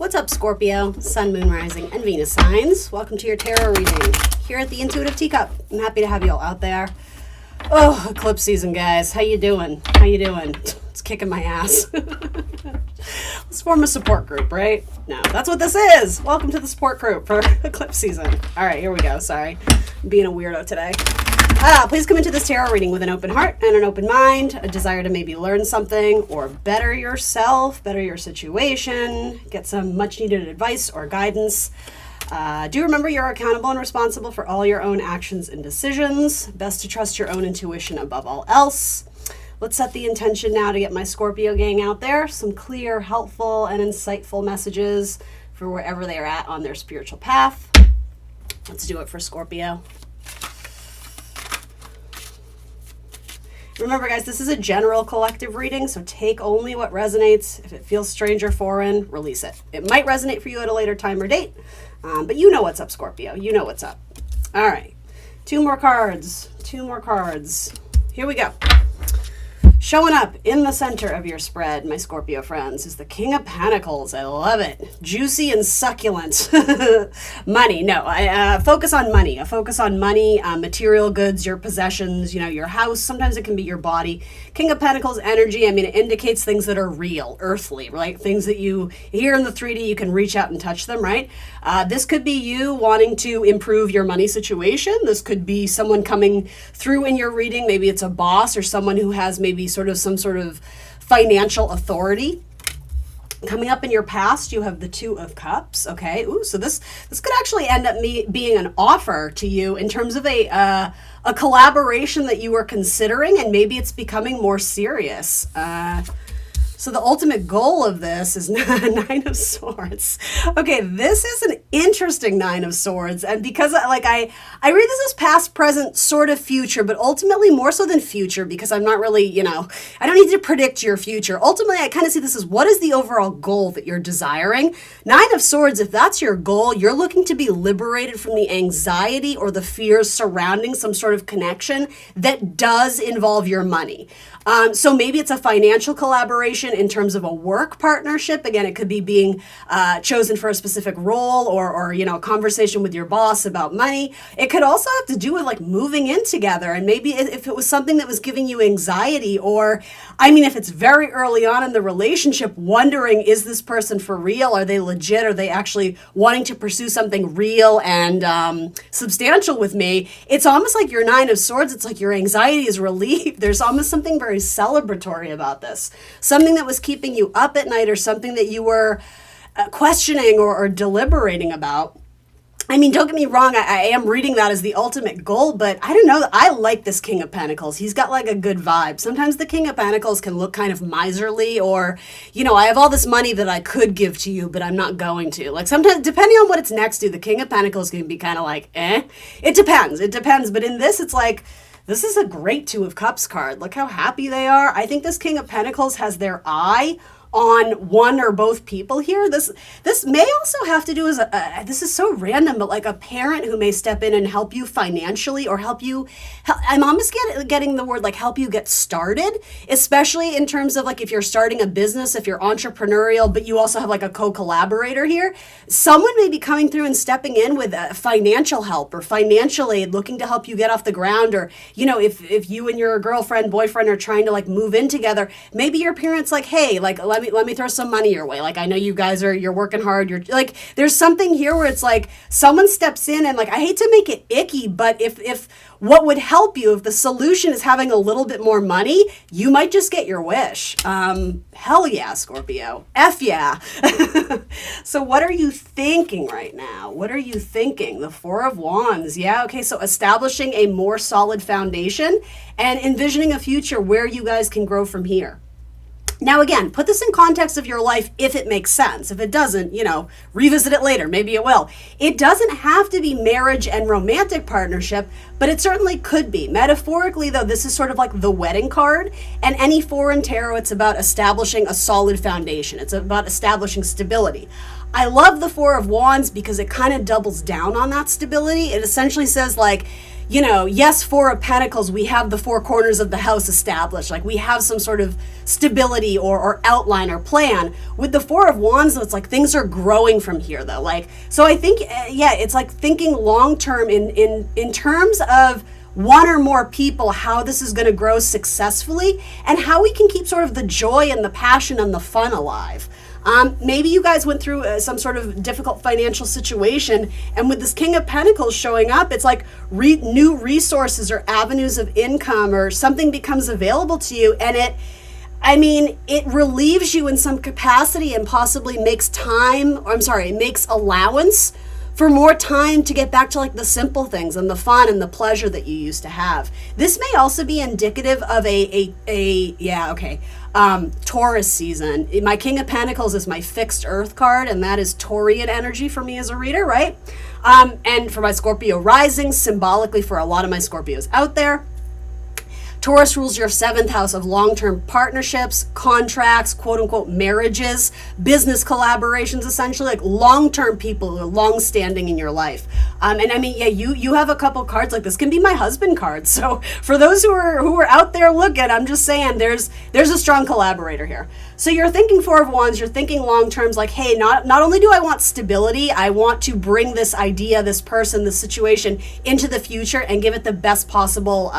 What's up, Scorpio, Sun, Moon, Rising, and Venus signs? Welcome to your tarot reading here at the Intuitive Teacup. I'm happy to have you all out there. Oh, eclipse season, guys. How you doing? How you doing? It's kicking my ass. Let's form a support group, right? No, that's what this is. Welcome to the support group for eclipse season. All right, here we go. Sorry, I'm being a weirdo today. Please come into this tarot reading with an open heart and an open mind, a desire to maybe learn something or better yourself, better your situation, get some much needed advice or guidance. Do remember you're accountable and responsible for all your own actions and decisions. Best to trust your own intuition above all else. Let's set the intention now to get my Scorpio gang out there. Some clear, helpful, and insightful messages for wherever they are at on their spiritual path. Let's do it for Scorpio. Remember, guys, this is a general collective reading, so take only what resonates. If it feels strange or foreign, release it. It might resonate for you at a later time or date, but you know what's up, Scorpio. You know what's up. All right. Two more cards. Here we go. Showing up in the center of your spread, my Scorpio friends, is the King of Pentacles. I love it. Juicy and succulent. Money. No, I focus on money. A focus on money, material goods, your possessions, your house. Sometimes it can be your body. King of Pentacles energy, it indicates things that are real, earthly, right? Things that you hear in the 3D, you can reach out and touch them, right? This could be you wanting to improve your money situation. This could be someone coming through in your reading. Maybe it's a boss or someone who has maybe some sort of financial authority. Coming up in your past, you have the Two of Cups. Okay, ooh, so this could actually end up being an offer to you in terms of a collaboration that you were considering, and maybe it's becoming more serious. So the ultimate goal of this is Nine of Swords. Okay, this is an interesting Nine of Swords. And because I read this as past, present, sort of future, but ultimately more so than future, because I'm not really, I don't need to predict your future. Ultimately, I kind of see this as what is the overall goal that you're desiring? Nine of Swords, if that's your goal, you're looking to be liberated from the anxiety or the fears surrounding some sort of connection that does involve your money. So maybe it's a financial collaboration in terms of a work partnership. Again, it could be being chosen for a specific role or a conversation with your boss about money. It could also have to do with moving in together. And maybe if it was something that was giving you anxiety, or if it's very early on in the relationship, wondering, is this person for real? Are they legit? Are they actually wanting to pursue something real and substantial with me? It's almost like your Nine of Swords. It's like your anxiety is relieved. There's almost something very celebratory about this. Something that was keeping you up at night, or something that you were questioning or deliberating about. Don't get me wrong, I am reading that as the ultimate goal, but I don't know. I like this King of Pentacles. He's got a good vibe. Sometimes the King of Pentacles can look kind of miserly, or, I have all this money that I could give to you, but I'm not going to. Sometimes, depending on what it's next to, the King of Pentacles can be kind of It depends. But in this, it's this is a great Two of Cups card. Look how happy they are. I think this King of Pentacles has their eye on one or both people here. This may also have to do with, this is so random, but a parent who may step in and help you financially, or I'm almost getting the word help you get started, especially in terms of if you're starting a business, if you're entrepreneurial, but you also have a co-collaborator here. Someone may be coming through and stepping in with financial help or financial aid, looking to help you get off the ground, or, if you and your girlfriend, boyfriend are trying to move in together, maybe your parents hey, let me throw some money your way. I know you guys you're working hard. You're there's something here where it's someone steps in and I hate to make it icky, but if what would help you, if the solution is having a little bit more money, you might just get your wish. Hell yeah, Scorpio. F yeah. So what are you thinking right now? What are you thinking? The Four of Wands. Yeah, okay, so establishing a more solid foundation and envisioning a future where you guys can grow from here. Now, again, put this in context of your life if it makes sense. If it doesn't, revisit it later. Maybe it will. It doesn't have to be marriage and romantic partnership, but it certainly could be. Metaphorically, though, this is sort of the wedding card. And any foreign tarot, it's about establishing a solid foundation. It's about establishing stability. I love the Four of Wands because it kind of doubles down on that stability. It essentially says yes, Four of Pentacles, we have the four corners of the house established. Like we have some sort of stability or outline or plan. With the Four of Wands, though, it's like things are growing from here, though. Like, so I think, it's like thinking long term in terms of one or more people, how this is going to grow successfully and how we can keep sort of the joy and the passion and the fun alive. Maybe you guys went through some sort of difficult financial situation, and with this King of Pentacles showing up, it's like new resources or avenues of income or something becomes available to you, and it relieves you in some capacity and possibly makes allowance for more time to get back to like the simple things and the fun and the pleasure that you used to have. This may also be indicative of Taurus season. My King of Pentacles is my fixed earth card, and that is Taurian energy for me as a reader, right? And for my Scorpio rising, symbolically for a lot of my Scorpios out there, Taurus rules your 7th house of long-term partnerships, contracts, quote-unquote marriages, business collaborations, essentially like long-term people who are long-standing in your life. You have a couple cards like this. Can be my husband cards. So for those who are out there looking, I'm just saying there's a strong collaborator here. So you're thinking Four of Wands, you're thinking long terms, like, hey, not only do I want stability, I want to bring this idea, this person, this situation into the future and give it the best possible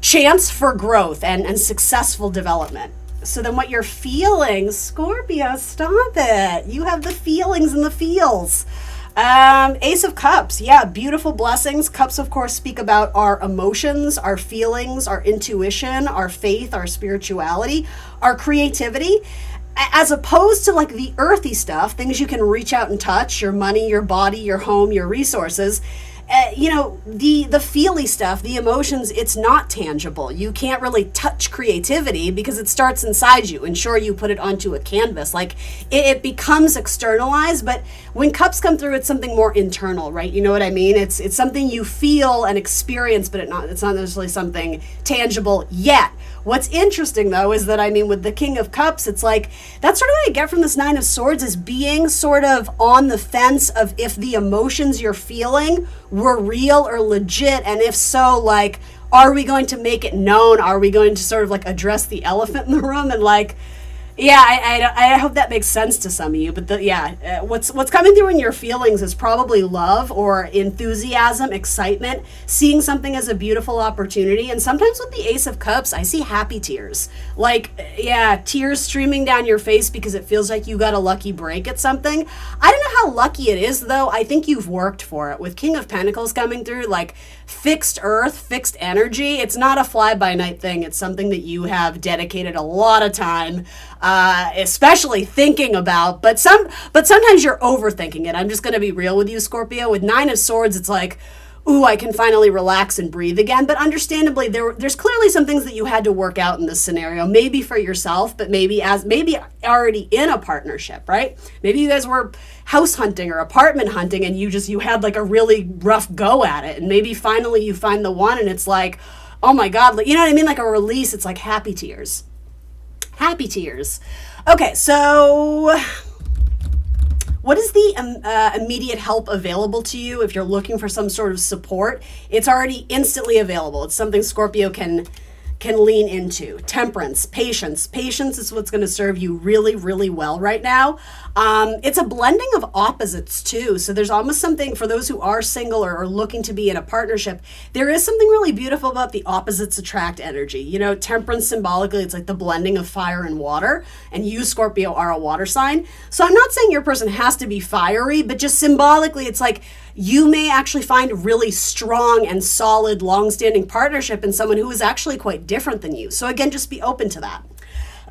chance for growth and successful development. So then what you're feeling, Scorpio, stop it. You have the feelings and the feels. Ace of Cups. Yeah, beautiful blessings. Cups, of course, speak about our emotions, our feelings, our intuition, our faith, our spirituality, our creativity, as opposed to like the earthy stuff, things you can reach out and touch, your money, your body, your home, your resources. The feely stuff, the emotions, it's not tangible. You can't really touch creativity because it starts inside you. And sure, you put it onto a canvas, like it becomes externalized. But when cups come through, it's something more internal, right? You know what I mean? It's something you feel and experience, but it's not necessarily something tangible yet. What's interesting, though, is that, with the King of Cups, it's like, that's sort of what I get from this Nine of Swords, is being sort of on the fence of if the emotions you're feeling were real or legit, and if so, like, are we going to make it known? Are we going to sort of, like, address the elephant in the room? And, like, yeah, I hope that makes sense to some of you, but what's coming through in your feelings is probably love or enthusiasm, excitement, seeing something as a beautiful opportunity. And sometimes with the Ace of Cups, I see happy tears, tears streaming down your face because it feels like you got a lucky break at something. I don't know how lucky it is, though. I think you've worked for it. With King of Pentacles coming through, like fixed earth, fixed energy, it's not a fly-by-night thing. It's something that you have dedicated a lot of time, especially thinking about, but sometimes you're overthinking it. I'm just going to be real with you, Scorpio. With Nine of Swords, it's like, ooh, I can finally relax and breathe again. But understandably, there's clearly some ththings that you had to work out in this scenario, maybe for yourself, but maybe already in a partnership, right? Maybe you guys were house hunting or apartment hunting and you had like a really rough go at it. And maybe finally you find the one and it's like, oh my God, you know what I mean? Like a release, it's like happy tears. Happy tears. Okay, so what is the immediate help available to you if you're looking for some sort of support? It's already instantly available. It's something Scorpio can lean into. Temperance, patience. Patience is what's going to serve you really, really well right now. It's a blending of opposites too. So there's almost something for those who are single or are looking to be in a partnership. There is something really beautiful about the opposites attract energy. Temperance symbolically, it's like the blending of fire and water. And you, Scorpio, are a water sign. So I'm not saying your person has to be fiery, but just symbolically, it's like you may actually find really strong and solid, long-standing partnership in someone who is actually quite different than you. So again, just be open to that.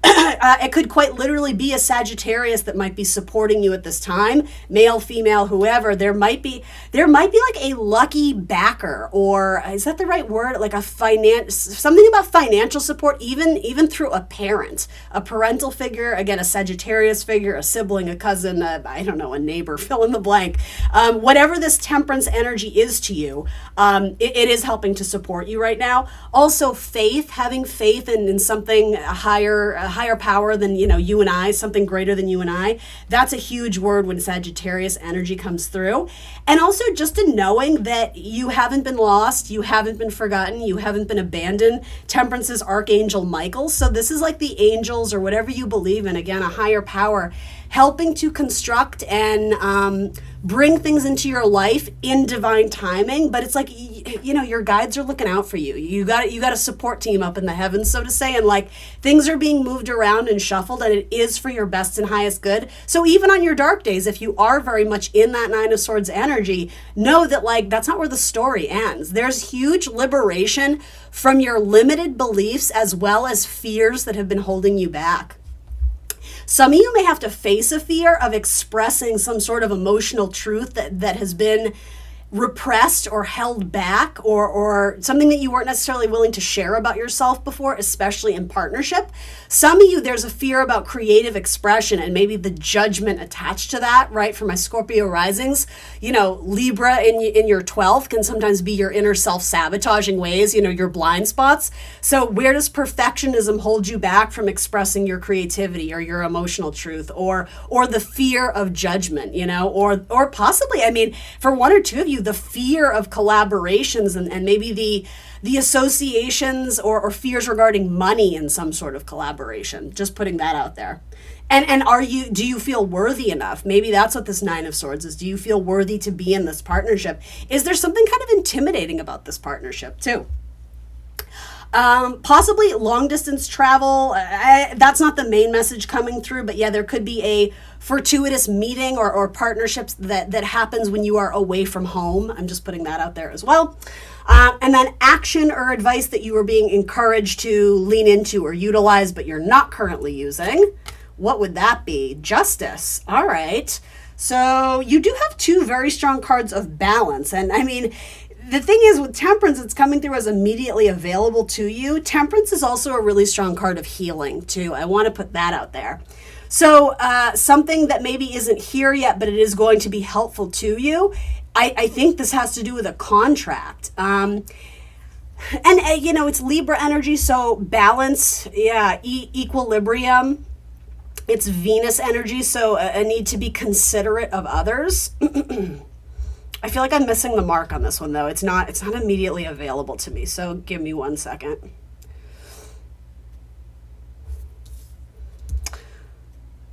It could quite literally be a Sagittarius that might be supporting you at this time, male, female, whoever. There might be like a lucky backer, or is that the right word? Like something about financial support, even through a parent, a parental figure, again, a Sagittarius figure, a sibling, a cousin, a neighbor, fill in the blank. Whatever this temperance energy is to you, it is helping to support you right now. Also, faith, having faith in something higher higher power than, you and I, something greater than you and I. That's a huge word when Sagittarius energy comes through. And also just a knowing that you haven't been lost, you haven't been forgotten, you haven't been abandoned. Temperance is Archangel Michael. So this is like the angels or whatever you believe in, again, a higher power helping to construct and bring things into your life in divine timing. But it's like, your guides are looking out for you. You got a support team up in the heavens, so to say, and like things are being moved around and shuffled, and it is for your best and highest good. So even on your dark days, if you are very much in that Nine of Swords energy, know that like that's not where the story ends. There's huge liberation from your limited beliefs as well as fears that have been holding you back. Some of you may have to face a fear of expressing some sort of emotional truth that has been repressed or held back, or something that you weren't necessarily willing to share about yourself before, especially in partnership. Some of you, there's a fear about creative expression and maybe the judgment attached to that, right? For my Scorpio risings, Libra in your 12th can sometimes be your inner self-sabotaging ways, your blind spots. So where does perfectionism hold you back from expressing your creativity or your emotional truth, or the fear of judgment, or possibly, for one or two of you, the fear of collaborations and maybe the associations or fears regarding money in some sort of collaboration. Just putting that out there. And do you feel worthy enough? Maybe that's what this Nine of Swords is. Do you feel worthy to be in this partnership? Is there something kind of intimidating about this partnership too? Possibly long distance travel. That's not the main message coming through, but yeah, there could be a fortuitous meeting or partnerships that happens when you are away from home. I'm just putting that out there as well. And then action or advice that you are being encouraged to lean into or utilize, but you're not currently using. What would that be? Justice. All right. So you do have two very strong cards of balance. And the thing is with Temperance, it's coming through as immediately available to you. Temperance is also a really strong card of healing too. I want to put that out there. So something that maybe isn't here yet, but it is going to be helpful to you. I think this has to do with a contract. It's Libra energy, so balance, equilibrium. It's Venus energy, so a need to be considerate of others. I feel like I'm missing the mark on this one, though. It's not immediately available to me, so give me 1 second.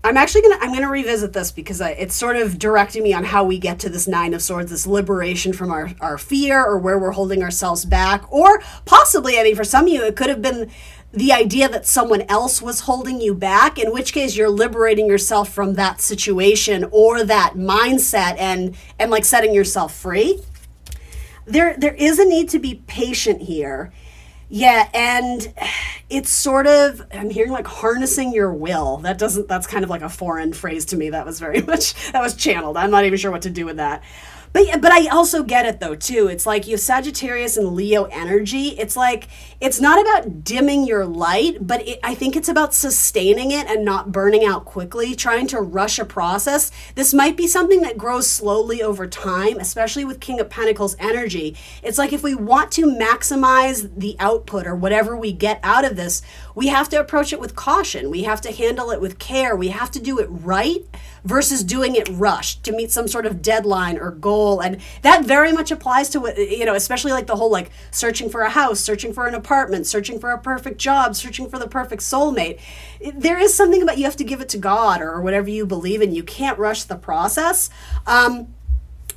I'm gonna revisit this because it's sort of directing me on how we get to this Nine of Swords, this liberation from our fear or where we're holding ourselves back. Or possibly, for some of you, it could have been the idea that someone else was holding you back, in which case you're liberating yourself from that situation or that mindset and like setting yourself free. There is a need to be patient here. Yeah, and it's sort of, I'm hearing like harnessing your will. That's kind of like a foreign phrase to me. That was channeled. I'm not even sure what to do with that. But I also get it though too. It's like you have Sagittarius and Leo energy. It's like, it's not about dimming your light, but I think it's about sustaining it and not burning out quickly, trying to rush a process. This might be something that grows slowly over time, especially with King of Pentacles energy. It's like if we want to maximize the output or whatever we get out of this, we have to approach it with caution. We have to handle it with care. We have to do it right versus doing it rushed to meet some sort of deadline or goal. And that very much applies to what, especially like the whole like searching for a house, searching for an apartment, searching for a perfect job, searching for the perfect soulmate. There is something about you have to give it to God or whatever you believe in. You can't rush the process.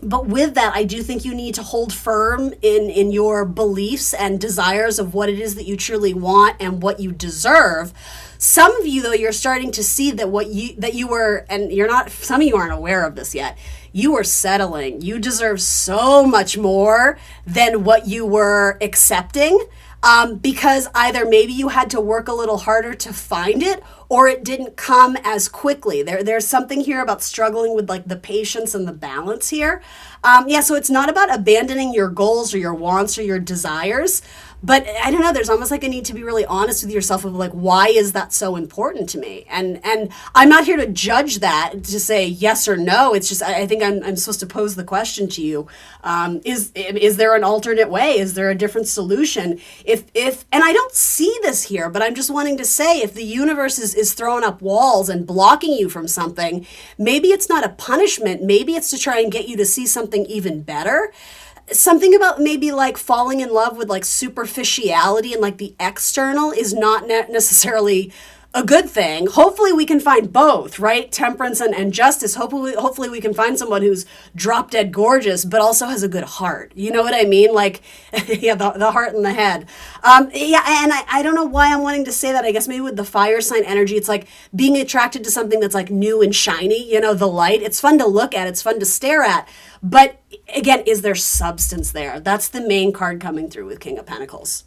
But with that, I do think you need to hold firm in your beliefs and desires of what it is that you truly want and what you deserve. Some of you, though, you're starting to see that you were, and you're not, some of you aren't aware of this yet, you were settling. You deserve so much more than what you were accepting. Because either maybe you had to work a little harder to find it, or it didn't come as quickly. There's something here about struggling with like the patience and the balance here. So it's not about abandoning your goals or your wants or your desires, But I don't know, there's almost like a need to be really honest with yourself of like, why is that so important to me? And I'm not here to judge that, to say yes or no. It's just, I think I'm supposed to pose the question to you. Is there an alternate way? Is there a different solution? And I don't see this here, but I'm just wanting to say, if the universe is throwing up walls and blocking you from something, maybe it's not a punishment. Maybe it's to try and get you to see something even better. Something about maybe like falling in love with like superficiality and like the external is not necessarily a good thing. Hopefully we can find both, right? Temperance and justice. Hopefully we can find someone who's drop dead gorgeous, but also has a good heart. You know what I mean? Like, yeah, the heart and the head. Yeah, and I don't know why I'm wanting to say that. I guess maybe with the fire sign energy, it's like being attracted to something that's like new and shiny, you know, the light. It's fun to look at. It's fun to stare at. But again, is there substance there? That's the main card coming through with King of Pentacles.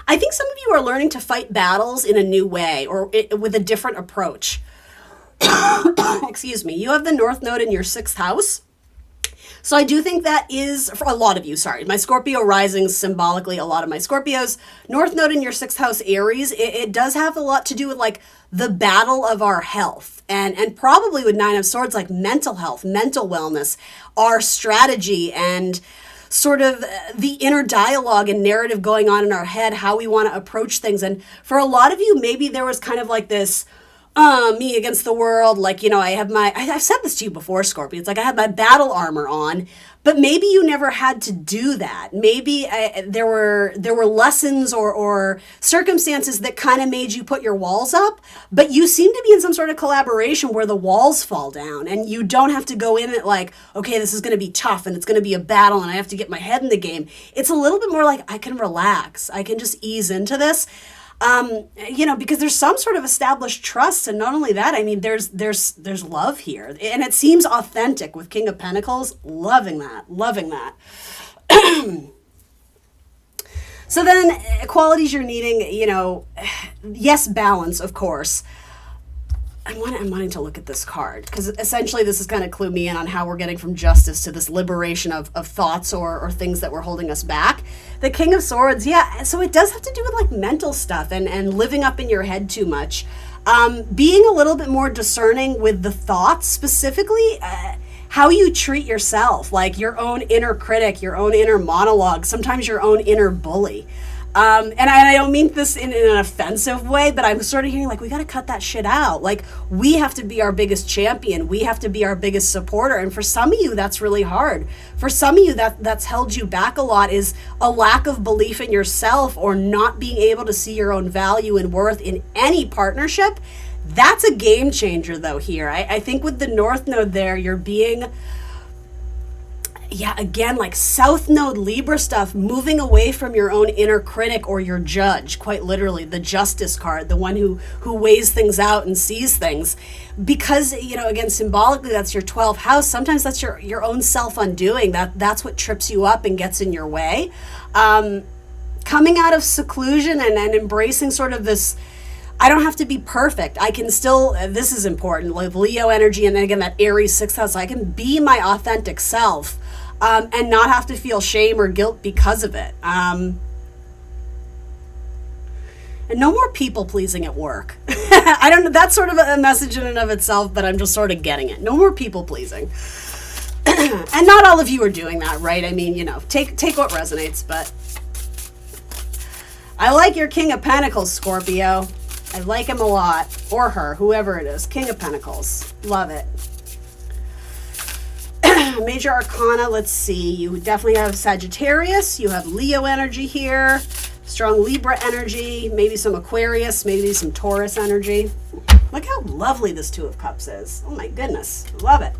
I think some of you are learning to fight battles in a new way or with a different approach. Excuse me. You have the North Node in your 6th house. So I do think that is, for a lot of you, sorry, my Scorpio Rising, symbolically a lot of my Scorpios, North Node in your 6th house, Aries, it does have a lot to do with like the battle of our health and probably with 9 of Swords, like mental health, mental wellness, our strategy and sort of the inner dialogue and narrative going on in our head, how we want to approach things. And for a lot of you, maybe there was kind of like this, me against the world. Like, you know, I've said this to you before, Scorpio. It's like I had my battle armor on, but maybe you never had to do that. Maybe there were lessons or circumstances that kind of made you put your walls up, but you seem to be in some sort of collaboration where the walls fall down and you don't have to go in it like, okay, this is going to be tough and it's going to be a battle and I have to get my head in the game. It's a little bit more like I can relax. I can just ease into this. You know, because there's some sort of established trust. And not only that, I mean, there's love here and it seems authentic with King of Pentacles. Loving that. So then qualities you're needing, you know, yes, balance, of course. I'm wanting to look at this card because essentially this is kind of clue me in on how we're getting from justice to this liberation of thoughts or things that were holding us back. The King of Swords, yeah, so it does have to do with like mental stuff and living up in your head too much. Being a little bit more discerning with the thoughts, specifically how you treat yourself, like your own inner critic, your own inner monologue, sometimes your own inner bully. And I don't mean this in an offensive way, but I'm sort of hearing like, we got to cut that shit out. Like we have to be our biggest champion. We have to be our biggest supporter. And for some of you, that's really hard. For some of you, that's held you back a lot is a lack of belief in yourself or not being able to see your own value and worth in any partnership. That's a game changer though here. I think with the North Node there, you're being... yeah, again, like South Node Libra stuff, moving away from your own inner critic or your judge, quite literally, the Justice card, the one who weighs things out and sees things. Because, you know, again, symbolically, that's your 12th house. Sometimes that's your own self-undoing. That's what trips you up and gets in your way. Coming out of seclusion and embracing sort of this, I don't have to be perfect. I can still, this is important, like Leo energy, and then again, that Aries 6th house, I can be my authentic self. And not have to feel shame or guilt because of it. And no more people pleasing at work. I don't know, that's sort of a message in and of itself, but I'm just sort of getting it. No more people pleasing. And not all of you are doing that, right? I mean, you know, take what resonates, but I like your King of Pentacles, Scorpio. I like him a lot, or her, whoever it is. King of Pentacles. Love it. Major Arcana, let's see. You definitely have Sagittarius. You have Leo energy here. Strong Libra energy. Maybe some Aquarius. Maybe some Taurus energy. Look how lovely this Two of Cups is. Oh my goodness. Love it.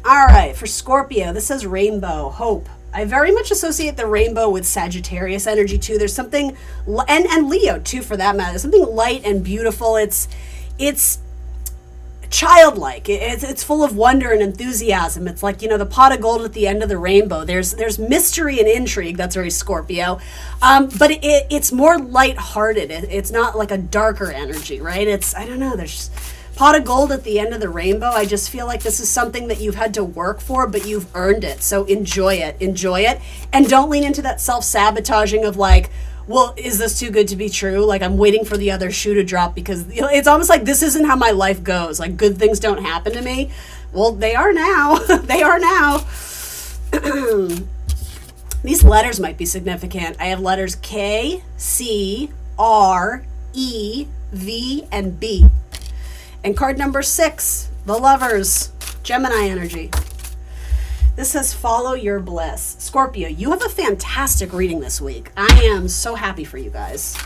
All right. For Scorpio, this says rainbow, hope. I very much associate the rainbow with Sagittarius energy too. There's something, and Leo too for that matter. There's something light and beautiful. It's childlike. It's full of wonder and enthusiasm. It's like, you know, the pot of gold at the end of the rainbow. There's mystery and intrigue. That's very Scorpio. But it's more lighthearted. It's not like a darker energy, right? I don't know. There's Pot of gold at the end of the rainbow. I just feel like this is something that you've had to work for, but you've earned it. So enjoy it. Enjoy it. And don't lean into that self-sabotaging of like, well, is this too good to be true? Like, I'm waiting for the other shoe to drop because, you know, it's almost like this isn't how my life goes. Like, good things don't happen to me. Well, they are now. They are now. These letters might be significant. I have letters K, C, R, E, V, and B. And card number 6, the Lovers, Gemini energy. This says, follow your bliss. Scorpio, you have a fantastic reading this week. I am so happy for you guys.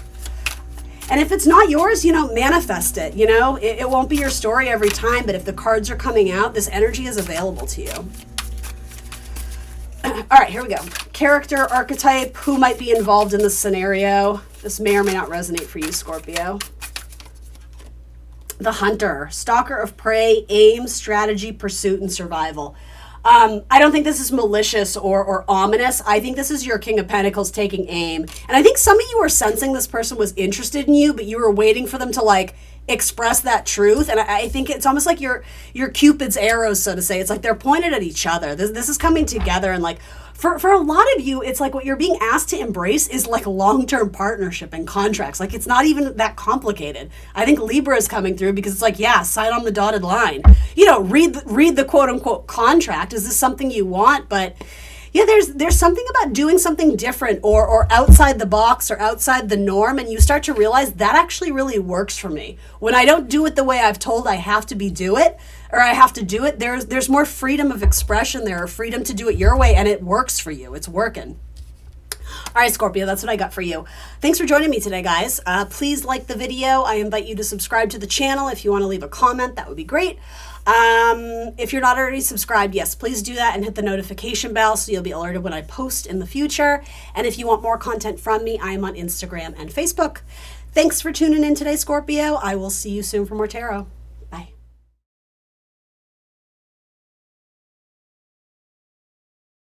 And if it's not yours, you know, manifest it. You know, it won't be your story every time, but if the cards are coming out, this energy is available to you. All right, here we go. Character, archetype, who might be involved in this scenario. This may or may not resonate for you, Scorpio. The Hunter, stalker of prey, aim, strategy, pursuit, and survival. I don't think this is malicious or ominous. I think this is your King of Pentacles taking aim. And I think some of you are sensing this person was interested in you, but you were waiting for them to like express that truth. And I think it's almost like your Cupid's arrows, so to say. It's like they're pointed at each other. This is coming together, and like for a lot of you, it's like what you're being asked to embrace is like long-term partnership and contracts. Like, it's not even that complicated. I think Libra is coming through because it's like, yeah, sign on the dotted line. You know, read the quote-unquote contract. Is this something you want? But yeah, there's something about doing something different or outside the box or outside the norm, and you start to realize that actually really works for me. When I don't do it the way I've told I have to do it, there's more freedom of expression there, or freedom to do it your way, and it works for you. It's working. All right, Scorpio, that's what I got for you. Thanks for joining me today, guys. Please like the video. I invite you to subscribe to the channel. If you want to leave a comment, that would be great. If you're not already subscribed, yes, please do that and hit the notification bell so you'll be alerted when I post in the future. And if you want more content from me, I am on Instagram and Facebook. Thanks for tuning in today, Scorpio. I will see you soon for more tarot.